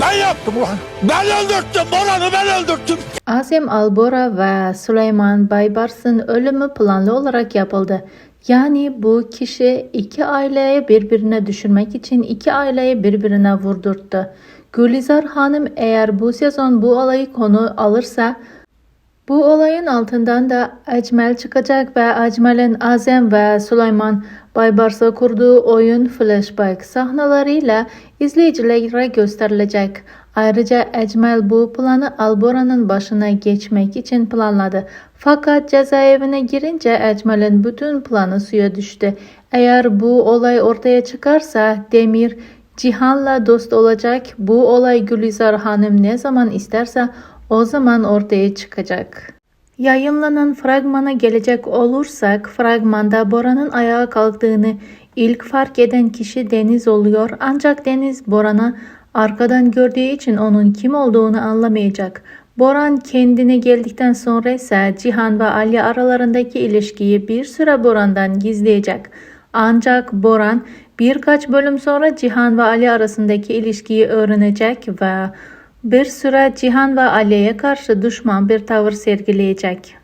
Ben yaptım ulan. Ben öldürttüm Boran'ı, ben öldürttüm. Azem Albora ve Süleyman Baybars'ın ölümü planlı olarak yapıldı. Yani bu kişi iki aileyi birbirine düşürmek için iki aileyi birbirine vurdurttu. Gülizar Hanım eğer bu sezon bu olayı konu alırsa bu olayın altından da Ecmel çıkacak ve Ecmel'in Azem ve Süleyman Baybars'a kurduğu oyun flashback sahneleriyla izleyicilere gösterilecek. Ayrıca Ecmel bu planı Albora'nın başına geçmek için planladı. Fakat cezaevine girince Ecmel'in bütün planı suya düştü. Eğer bu olay ortaya çıkarsa Demir Cihan'la dost olacak. Bu olay Gülizar Hanım ne zaman isterse o zaman ortaya çıkacak. Yayınlanan fragmana gelecek olursak, fragmanda Boran'ın ayağa kalktığını ilk fark eden kişi Deniz oluyor. Ancak Deniz Boran'ı arkadan gördüğü için onun kim olduğunu anlamayacak. Boran kendine geldikten sonra ise Cihan ve Ali aralarındaki ilişkiyi bir süre Boran'dan gizleyecek. Ancak Boran birkaç bölüm sonra Cihan ve Ali arasındaki ilişkiyi öğrenecek ve bir süre Cihan ve Ali'ye karşı düşman bir tavır sergileyecek.